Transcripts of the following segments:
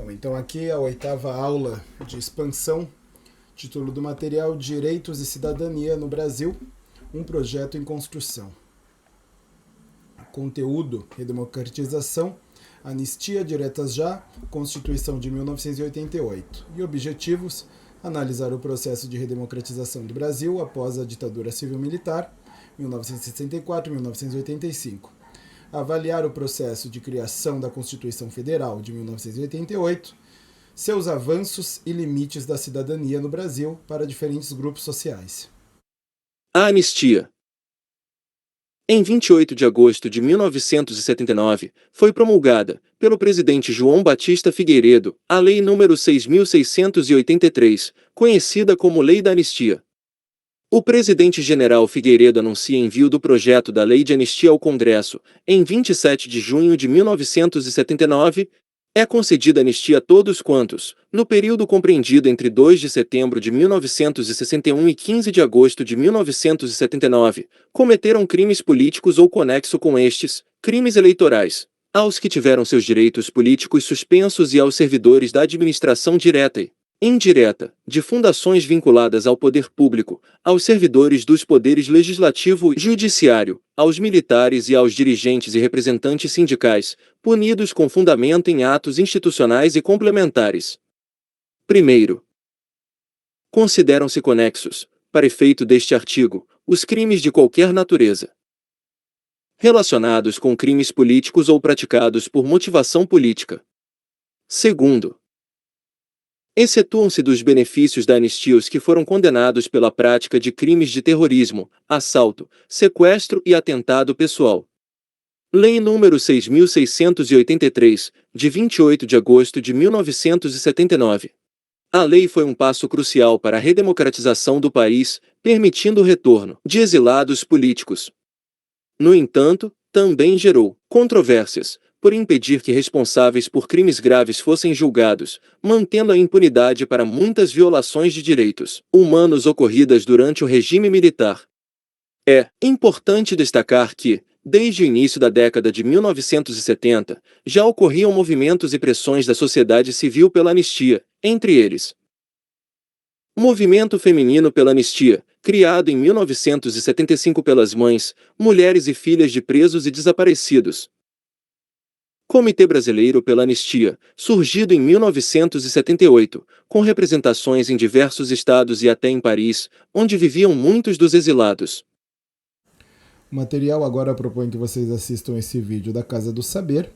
Bom, então aqui a 8ª aula de expansão, título do material: Direitos e Cidadania no Brasil, um projeto em construção. Conteúdo: redemocratização, anistia, diretas já, Constituição de 1988. E objetivos: analisar o processo de redemocratização do Brasil após a ditadura civil-militar, 1964-1985. Avaliar o processo de criação da Constituição Federal de 1988, seus avanços e limites da cidadania no Brasil para diferentes grupos sociais. A anistia. Em 28 de agosto de 1979, foi promulgada, pelo presidente João Batista Figueiredo, a Lei nº 6.683, conhecida como Lei da Anistia. O presidente general Figueiredo anuncia envio do projeto da Lei de Anistia ao Congresso, em 27 de junho de 1979, é concedida anistia a todos quantos, no período compreendido entre 2 de setembro de 1961 e 15 de agosto de 1979, cometeram crimes políticos ou conexo com estes, crimes eleitorais, aos que tiveram seus direitos políticos suspensos e aos servidores da administração direta e indireta, de fundações vinculadas ao poder público, aos servidores dos poderes legislativo e judiciário, aos militares e aos dirigentes e representantes sindicais, punidos com fundamento em atos institucionais e complementares. Primeiro, consideram-se conexos, para efeito deste artigo, os crimes de qualquer natureza relacionados com crimes políticos ou praticados por motivação política. Segundo, excetuam-se dos benefícios da anistia os que foram condenados pela prática de crimes de terrorismo, assalto, sequestro e atentado pessoal. Lei nº 6.683, de 28 de agosto de 1979. A lei foi um passo crucial para a redemocratização do país, permitindo o retorno de exilados políticos. No entanto, também gerou controvérsias, por impedir que responsáveis por crimes graves fossem julgados, mantendo a impunidade para muitas violações de direitos humanos ocorridas durante o regime militar. É importante destacar que, desde o início da década de 1970, já ocorriam movimentos e pressões da sociedade civil pela anistia, entre eles o Movimento Feminino pela Anistia, criado em 1975 pelas mães, mulheres e filhas de presos e desaparecidos. Comitê Brasileiro pela Anistia, surgido em 1978, com representações em diversos estados e até em Paris, onde viviam muitos dos exilados. O material agora propõe que vocês assistam esse vídeo da Casa do Saber.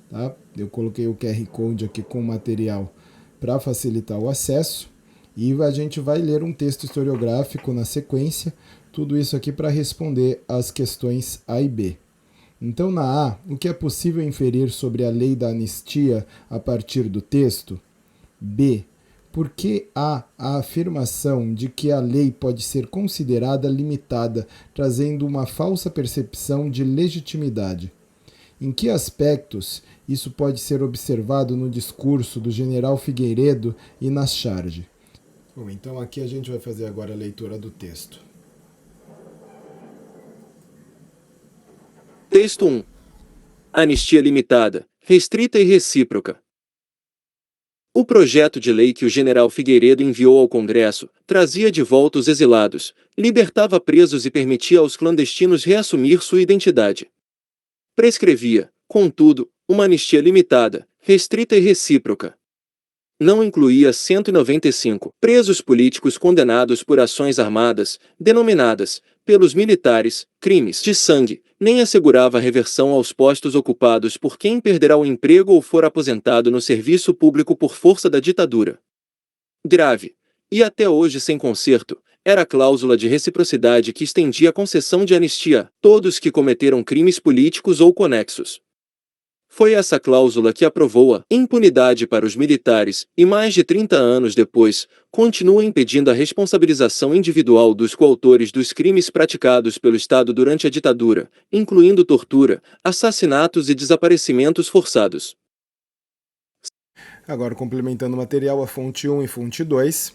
Tá? Eu coloquei o QR Code aqui com o material para facilitar o acesso. E a gente vai ler um texto historiográfico na sequência, tudo isso aqui para responder às questões A e B. Então, na A, o que é possível inferir sobre a lei da anistia a partir do texto? B, por que há a afirmação de que a lei pode ser considerada limitada, trazendo uma falsa percepção de legitimidade? Em que aspectos isso pode ser observado no discurso do general Figueiredo e na charge? Bom, então aqui a gente vai fazer agora a leitura do texto. Texto 1. Anistia limitada, restrita e recíproca. O projeto de lei que o general Figueiredo enviou ao Congresso trazia de volta os exilados, libertava presos e permitia aos clandestinos reassumir sua identidade. Prescrevia, contudo, uma anistia limitada, restrita e recíproca. Não incluía 195 presos políticos condenados por ações armadas, denominadas, pelos militares, crimes de sangue, nem assegurava a reversão aos postos ocupados por quem perderá o emprego ou for aposentado no serviço público por força da ditadura. Grave, e até hoje sem conserto, era a cláusula de reciprocidade que estendia a concessão de anistia a todos que cometeram crimes políticos ou conexos. Foi essa cláusula que aprovou a impunidade para os militares e, mais de 30 anos depois, continua impedindo a responsabilização individual dos coautores dos crimes praticados pelo Estado durante a ditadura, incluindo tortura, assassinatos e desaparecimentos forçados. Agora, complementando o material, a fonte 1 e fonte 2.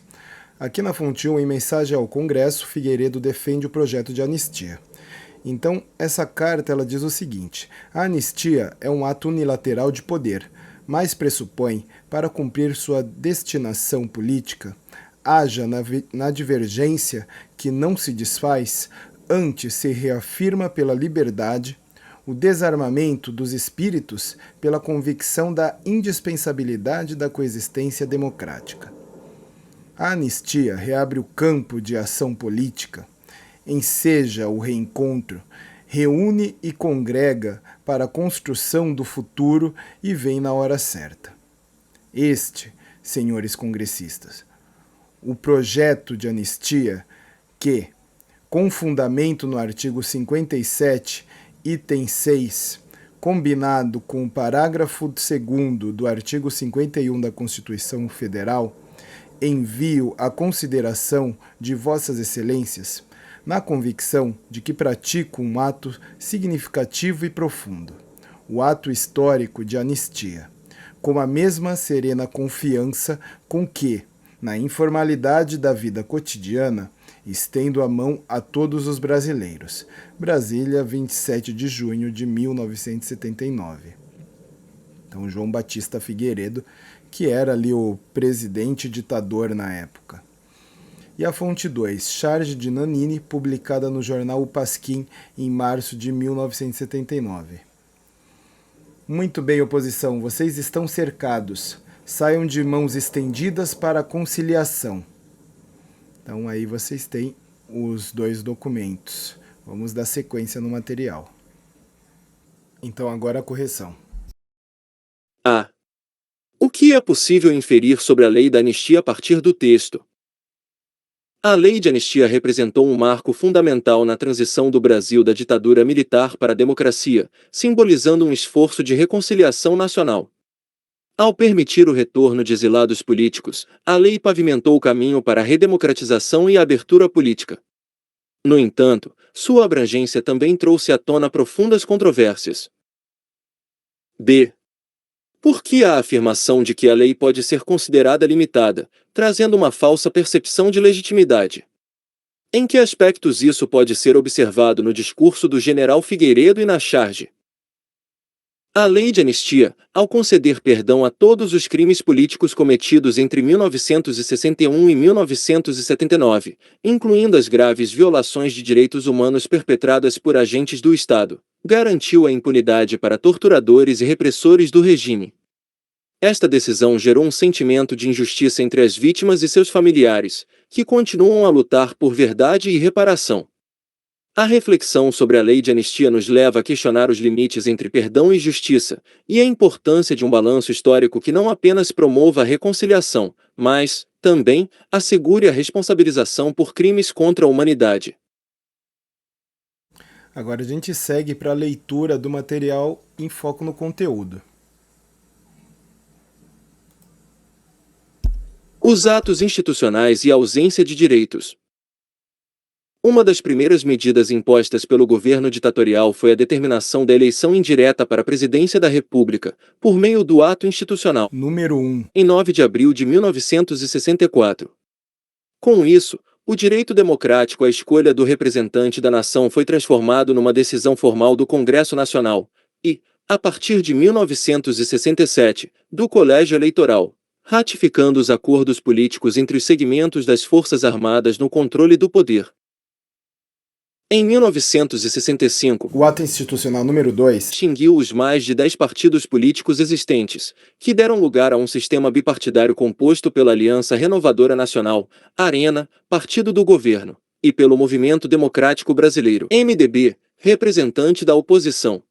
Aqui na fonte 1, em mensagem ao Congresso, Figueiredo defende o projeto de anistia. Então, essa carta ela diz o seguinte: a anistia é um ato unilateral de poder, mas pressupõe, para cumprir sua destinação política, haja na divergência que não se desfaz, antes se reafirma pela liberdade, o desarmamento dos espíritos pela convicção da indispensabilidade da coexistência democrática. A anistia reabre o campo de ação política, enseja o reencontro, reúne e congrega para a construção do futuro e vem na hora certa. Este, senhores congressistas, o projeto de anistia que, com fundamento no artigo 57, item 6, combinado com o parágrafo 2º do artigo 51 da Constituição Federal, envio à consideração de Vossas Excelências, na convicção de que pratico um ato significativo e profundo, o ato histórico de anistia, com a mesma serena confiança com que, na informalidade da vida cotidiana, estendo a mão a todos os brasileiros. Brasília, 27 de junho de 1979. Então, João Batista Figueiredo, que era ali o presidente ditador na época. E a fonte 2, Charge de Nanini, publicada no jornal O Pasquim em março de 1979. Muito bem, oposição, vocês estão cercados. Saiam de mãos estendidas para a conciliação. Então aí vocês têm os 2 documentos. Vamos dar sequência no material. Então agora a correção. A. O que é possível inferir sobre a lei da anistia a partir do texto? A lei de anistia representou um marco fundamental na transição do Brasil da ditadura militar para a democracia, simbolizando um esforço de reconciliação nacional. Ao permitir o retorno de exilados políticos, a lei pavimentou o caminho para a redemocratização e a abertura política. No entanto, sua abrangência também trouxe à tona profundas controvérsias. B. Por que a afirmação de que a lei pode ser considerada limitada, trazendo uma falsa percepção de legitimidade? Em que aspectos isso pode ser observado no discurso do general Figueiredo e na charge? A lei de anistia, ao conceder perdão a todos os crimes políticos cometidos entre 1961 e 1979, incluindo as graves violações de direitos humanos perpetradas por agentes do Estado, garantiu a impunidade para torturadores e repressores do regime. Esta decisão gerou um sentimento de injustiça entre as vítimas e seus familiares, que continuam a lutar por verdade e reparação. A reflexão sobre a lei de anistia nos leva a questionar os limites entre perdão e justiça, e a importância de um balanço histórico que não apenas promova a reconciliação, mas, também, assegure a responsabilização por crimes contra a humanidade. Agora a gente segue para a leitura do material em foco no conteúdo. Os atos institucionais e a ausência de direitos. Uma das primeiras medidas impostas pelo governo ditatorial foi a determinação da eleição indireta para a presidência da República, por meio do ato institucional Número 1. em 9 de abril de 1964. Com isso, o direito democrático à escolha do representante da nação foi transformado numa decisão formal do Congresso Nacional e, a partir de 1967, do Colégio Eleitoral, ratificando os acordos políticos entre os segmentos das Forças Armadas no controle do poder. Em 1965, O ato institucional número 2 extinguiu os mais de 10 partidos políticos existentes, que deram lugar a um sistema bipartidário composto pela Aliança Renovadora Nacional, Arena, partido do governo, e pelo Movimento Democrático Brasileiro, MDB, representante da oposição.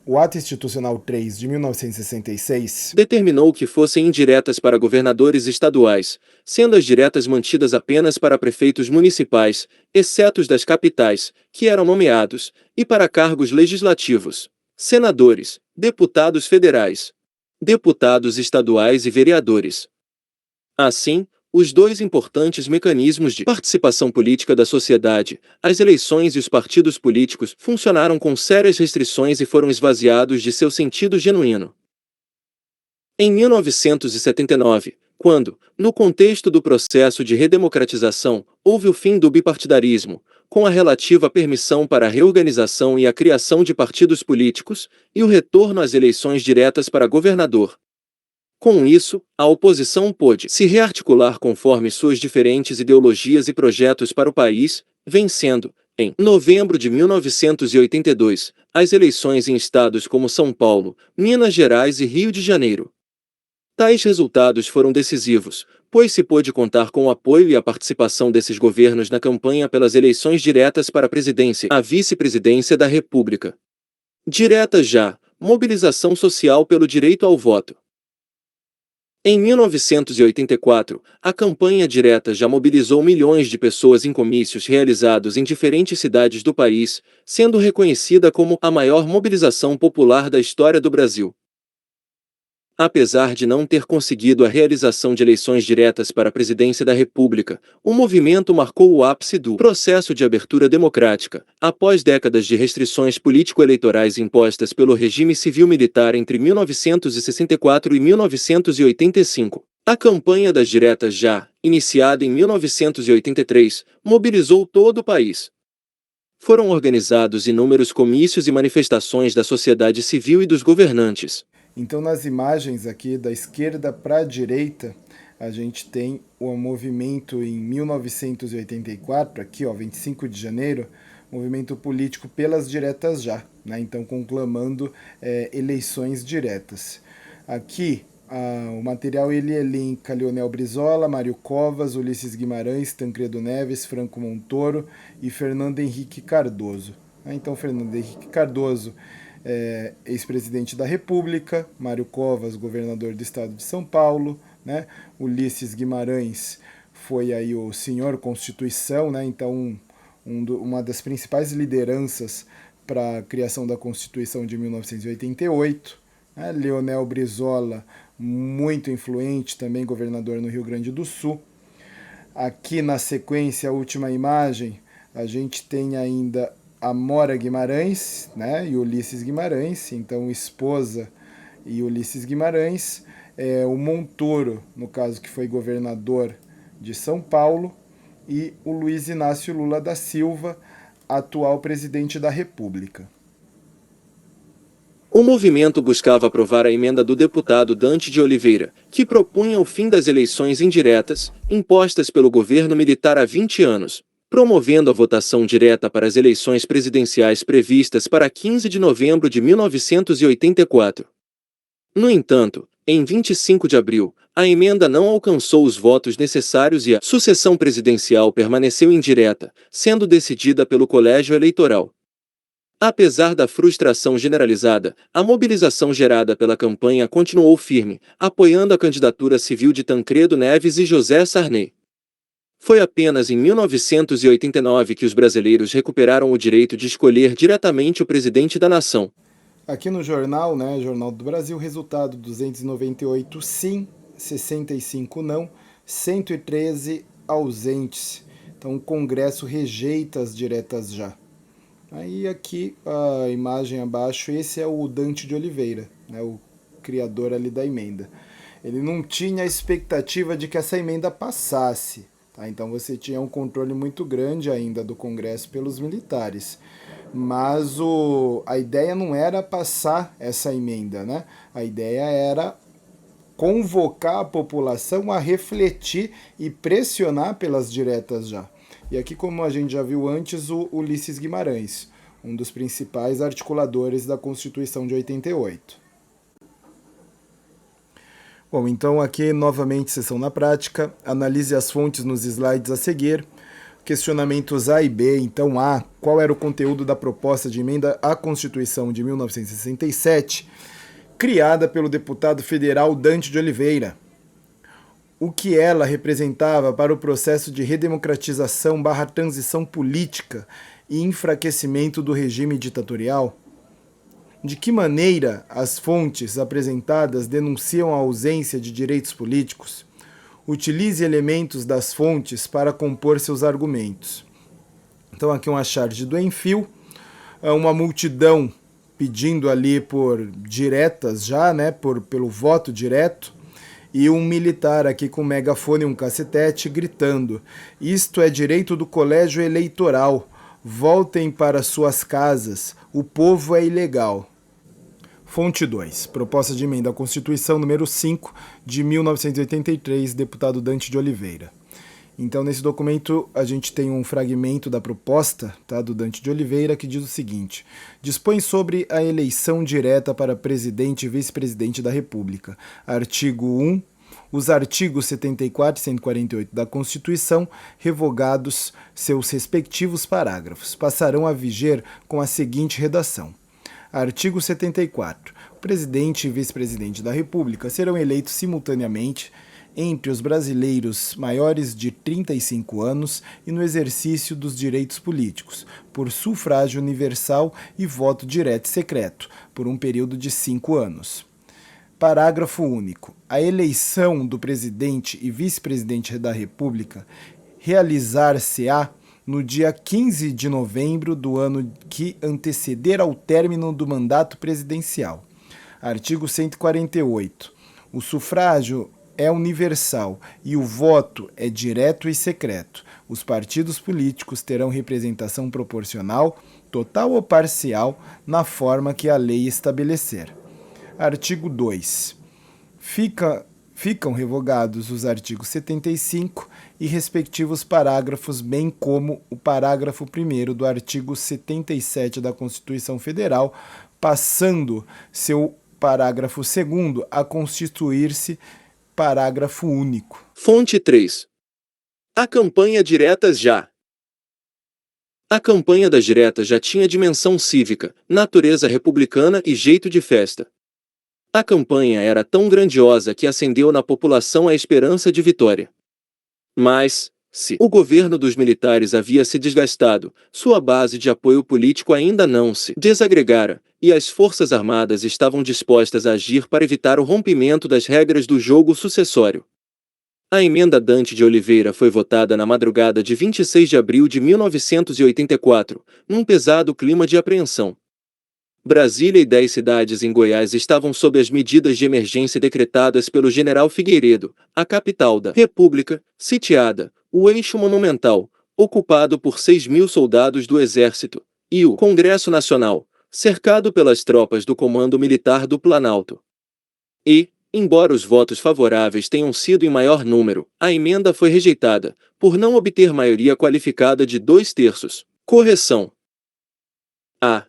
O ato institucional 3 de 1966 Determinou que fossem indiretas para governadores estaduais, sendo as diretas mantidas apenas para prefeitos municipais, exceto os das capitais, que eram nomeados, e para cargos legislativos, senadores, deputados federais, deputados estaduais e vereadores. Assim, os 2 importantes mecanismos de participação política da sociedade, as eleições e os partidos políticos, funcionaram com sérias restrições e foram esvaziados de seu sentido genuíno. Em 1979, quando, no contexto do processo de redemocratização, houve o fim do bipartidarismo, com a relativa permissão para a reorganização e a criação de partidos políticos, e o retorno às eleições diretas para governador. Com isso, a oposição pôde se rearticular conforme suas diferentes ideologias e projetos para o país, vencendo, em novembro de 1982, as eleições em estados como São Paulo, Minas Gerais e Rio de Janeiro. Tais resultados foram decisivos, pois se pôde contar com o apoio e a participação desses governos na campanha pelas eleições diretas para a presidência e a vice-presidência da República. Direta já, mobilização social pelo direito ao voto. Em 1984, a campanha direta já mobilizou milhões de pessoas em comícios realizados em diferentes cidades do país, sendo reconhecida como a maior mobilização popular da história do Brasil. Apesar de não ter conseguido a realização de eleições diretas para a presidência da República, o movimento marcou o ápice do processo de abertura democrática, após décadas de restrições político-eleitorais impostas pelo regime civil-militar entre 1964 e 1985. A campanha das diretas já, iniciada em 1983, mobilizou todo o país. Foram organizados inúmeros comícios e manifestações da sociedade civil e dos governantes. Então, nas imagens aqui da esquerda para a direita, a gente tem o movimento em 1984, aqui ó, 25 de janeiro, movimento político pelas diretas já, né? Então conclamando eleições diretas. Aqui o material ele elenca Leonel Brizola, Mário Covas, Ulisses Guimarães, Tancredo Neves, Franco Montoro e Fernando Henrique Cardoso. Então Fernando Henrique Cardoso, ex-presidente da República, Mário Covas, governador do estado de São Paulo, né? Ulisses Guimarães foi aí o senhor Constituição, né? Então uma das principais lideranças para a criação da Constituição de 1988, né? Leonel Brizola, muito influente, também governador no Rio Grande do Sul. Aqui na sequência, a última imagem, a gente tem ainda Amora Guimarães, né, e Ulisses Guimarães, então esposa e Ulisses Guimarães, o Montoro, no caso que foi governador de São Paulo, e o Luiz Inácio Lula da Silva, atual presidente da República. O movimento buscava aprovar a emenda do deputado Dante de Oliveira, que propunha o fim das eleições indiretas, impostas pelo governo militar há 20 anos. Promovendo a votação direta para as eleições presidenciais previstas para 15 de novembro de 1984. No entanto, em 25 de abril, a emenda não alcançou os votos necessários e a sucessão presidencial permaneceu indireta, sendo decidida pelo Colégio Eleitoral. Apesar da frustração generalizada, a mobilização gerada pela campanha continuou firme, apoiando a candidatura civil de Tancredo Neves e José Sarney. Foi apenas em 1989 que os brasileiros recuperaram o direito de escolher diretamente o presidente da nação. Aqui no jornal, né, Jornal do Brasil, resultado 298 sim, 65 não, 113 ausentes. Então o Congresso rejeita as diretas já. Aí aqui a imagem abaixo, esse é o Dante de Oliveira, né, o criador ali da emenda. Ele não tinha a expectativa de que essa emenda passasse. Tá? Então você tinha um controle muito grande ainda do Congresso pelos militares. Mas a ideia não era passar essa emenda, né? A ideia era convocar a população a refletir e pressionar pelas diretas já. E aqui, como a gente já viu antes, o Ulisses Guimarães, um dos principais articuladores da Constituição de 88. Bom, então aqui novamente sessão na prática, analise as fontes nos slides a seguir, questionamentos A e B. Então A, qual era o conteúdo da proposta de emenda à Constituição de 1967, criada pelo deputado federal Dante de Oliveira? O que ela representava para o processo de redemocratização/transição política e enfraquecimento do regime ditatorial? De que maneira as fontes apresentadas denunciam a ausência de direitos políticos? Utilize elementos das fontes para compor seus argumentos. Então aqui uma charge do Enfio, uma multidão pedindo ali por diretas já, né, pelo voto direto, e um militar aqui com um megafone e um cacetete gritando: "Isto é direito do colégio eleitoral. Voltem para suas casas. O povo é ilegal." Fonte 2. Proposta de emenda à Constituição número 5 de 1983, deputado Dante de Oliveira. Então, nesse documento, a gente tem um fragmento da proposta, tá, do Dante de Oliveira, que diz o seguinte: dispõe sobre a eleição direta para presidente e vice-presidente da República. Artigo 1. Os artigos 74 e 148 da Constituição, revogados seus respectivos parágrafos, passarão a viger com a seguinte redação. Artigo 74. O presidente e vice-presidente da República serão eleitos simultaneamente entre os brasileiros maiores de 35 anos e no exercício dos direitos políticos, por sufrágio universal e voto direto e secreto, por um período de 5 anos. Parágrafo único. A eleição do presidente e vice-presidente da República realizar-se-á no dia 15 de novembro do ano que anteceder ao término do mandato presidencial. Artigo 148. O sufrágio é universal e o voto é direto e secreto. Os partidos políticos terão representação proporcional, total ou parcial, na forma que a lei estabelecer. Artigo 2. Ficam revogados os artigos 75 e respectivos parágrafos, bem como o parágrafo 1º do artigo 77 da Constituição Federal, passando seu parágrafo 2º a constituir-se parágrafo único. Fonte 3. A campanha diretas já. A campanha das diretas já tinha dimensão cívica, natureza republicana e jeito de festa. A campanha era tão grandiosa que acendeu na população a esperança de vitória. Mas, se o governo dos militares havia se desgastado, sua base de apoio político ainda não se desagregara, e as Forças Armadas estavam dispostas a agir para evitar o rompimento das regras do jogo sucessório. A emenda Dante de Oliveira foi votada na madrugada de 26 de abril de 1984, num pesado clima de apreensão. Brasília e 10 cidades em Goiás estavam sob as medidas de emergência decretadas pelo general Figueiredo, a capital da República, sitiada, o Eixo Monumental, ocupado por 6.000 soldados do Exército, e o Congresso Nacional, cercado pelas tropas do Comando Militar do Planalto. E, embora os votos favoráveis tenham sido em maior número, a emenda foi rejeitada, por não obter maioria qualificada de 2/3. Correção. A.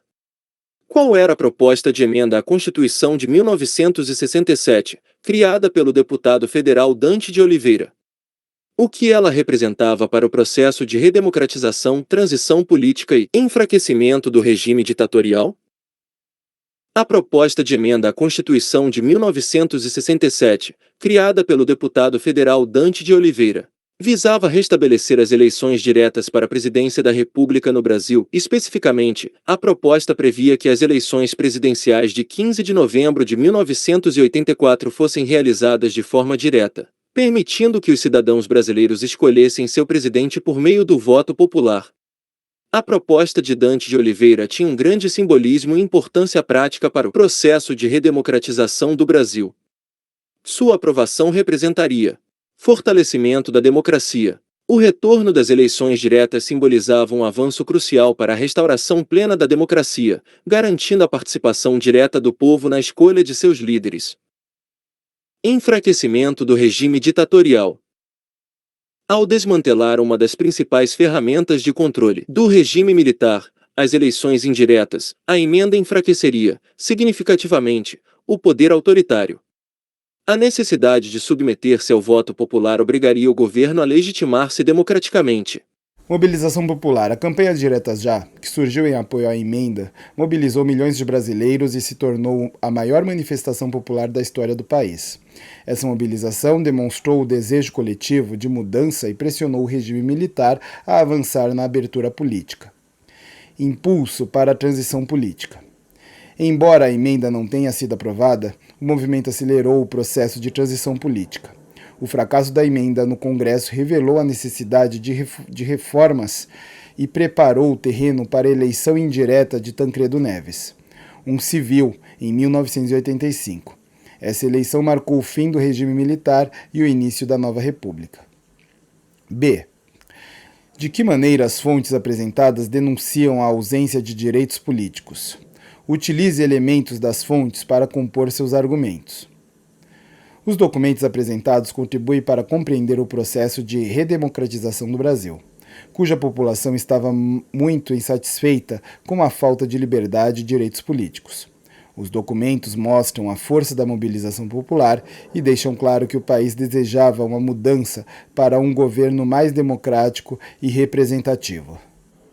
Qual era a proposta de emenda à Constituição de 1967, criada pelo deputado federal Dante de Oliveira? O que ela representava para o processo de redemocratização, transição política e enfraquecimento do regime ditatorial? A proposta de emenda à Constituição de 1967, criada pelo deputado federal Dante de Oliveira, visava restabelecer as eleições diretas para a presidência da República no Brasil. Especificamente, a proposta previa que as eleições presidenciais de 15 de novembro de 1984 fossem realizadas de forma direta, permitindo que os cidadãos brasileiros escolhessem seu presidente por meio do voto popular. A proposta de Dante de Oliveira tinha um grande simbolismo e importância prática para o processo de redemocratização do Brasil. Sua aprovação representaria fortalecimento da democracia. O retorno das eleições diretas simbolizava um avanço crucial para a restauração plena da democracia, garantindo a participação direta do povo na escolha de seus líderes. Enfraquecimento do regime ditatorial. Ao desmantelar uma das principais ferramentas de controle do regime militar, as eleições indiretas, a emenda enfraqueceria, significativamente, o poder autoritário. A necessidade de submeter-se ao voto popular obrigaria o governo a legitimar-se democraticamente. Mobilização popular. A campanha Diretas Já, que surgiu em apoio à emenda, mobilizou milhões de brasileiros e se tornou a maior manifestação popular da história do país. Essa mobilização demonstrou o desejo coletivo de mudança e pressionou o regime militar a avançar na abertura política. Impulso para a transição política. Embora a emenda não tenha sido aprovada, o movimento acelerou o processo de transição política. O fracasso da emenda no Congresso revelou a necessidade de reformas e preparou o terreno para a eleição indireta de Tancredo Neves, um civil, em 1985. Essa eleição marcou o fim do regime militar e o início da nova república. B. De que maneira as fontes apresentadas denunciam a ausência de direitos políticos? Utilize elementos das fontes para compor seus argumentos. Os documentos apresentados contribuem para compreender o processo de redemocratização do Brasil, cuja população estava muito insatisfeita com a falta de liberdade e direitos políticos. Os documentos mostram a força da mobilização popular e deixam claro que o país desejava uma mudança para um governo mais democrático e representativo.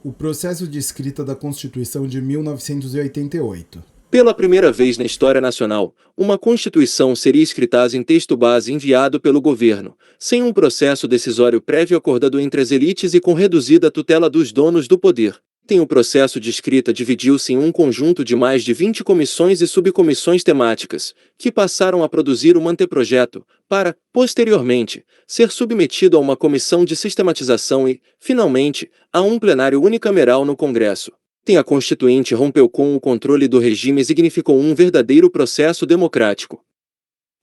O processo de escrita da Constituição de 1988. Pela primeira vez na história nacional, uma Constituição seria escrita em texto base enviado pelo governo, sem um processo decisório prévio acordado entre as elites e com reduzida tutela dos donos do poder. O processo de escrita dividiu-se em um conjunto de mais de 20 comissões e subcomissões temáticas, que passaram a produzir um anteprojeto, para, posteriormente, ser submetido a uma comissão de sistematização e, finalmente, a um plenário unicameral no Congresso. A Constituinte rompeu com o controle do regime e significou um verdadeiro processo democrático.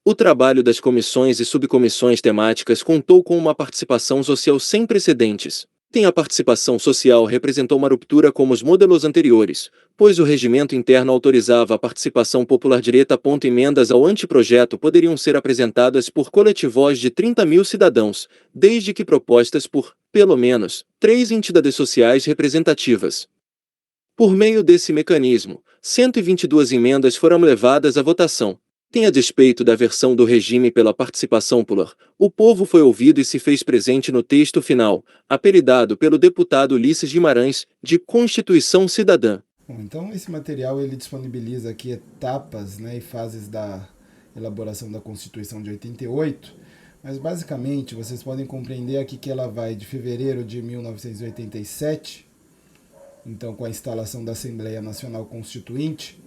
O trabalho das comissões e subcomissões temáticas contou com uma participação social sem precedentes. A participação social representou uma ruptura com os modelos anteriores, pois o regimento interno autorizava a participação popular direta. Emendas ao anteprojeto poderiam ser apresentadas por coletivos de 30.000 cidadãos, desde que propostas por, pelo menos, 3 entidades sociais representativas. Por meio desse mecanismo, 122 emendas foram levadas à votação. A despeito da versão do regime pela participação popular, o povo foi ouvido e se fez presente no texto final, apelidado pelo deputado Ulisses Guimarães, de Constituição Cidadã. Bom, então esse material ele disponibiliza aqui etapas, e fases da elaboração da Constituição de 88, mas basicamente vocês podem compreender aqui que ela vai de fevereiro de 1987, então com a instalação da Assembleia Nacional Constituinte,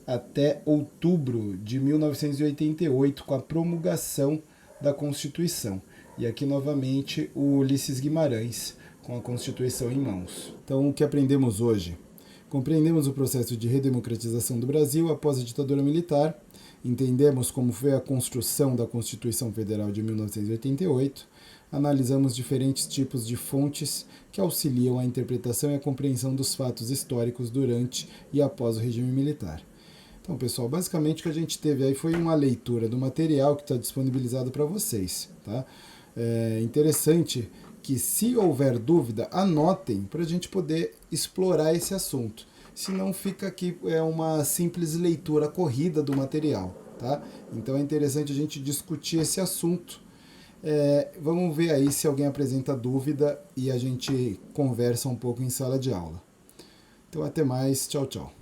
até outubro de 1988, com a promulgação da Constituição. E aqui novamente o Ulisses Guimarães, com a Constituição em mãos. Então o que aprendemos hoje? Compreendemos o processo de redemocratização do Brasil após a ditadura militar, entendemos como foi a construção da Constituição Federal de 1988, analisamos diferentes tipos de fontes que auxiliam a interpretação e a compreensão dos fatos históricos durante e após o regime militar. Então, pessoal, basicamente o que a gente teve aí foi uma leitura do material que está disponibilizado para vocês. Tá? É interessante que, se houver dúvida, anotem para a gente poder explorar esse assunto. Senão fica aqui uma simples leitura corrida do material. Tá? Então é interessante a gente discutir esse assunto. Vamos ver aí se alguém apresenta dúvida e a gente conversa um pouco em sala de aula. Então até mais, tchau, tchau.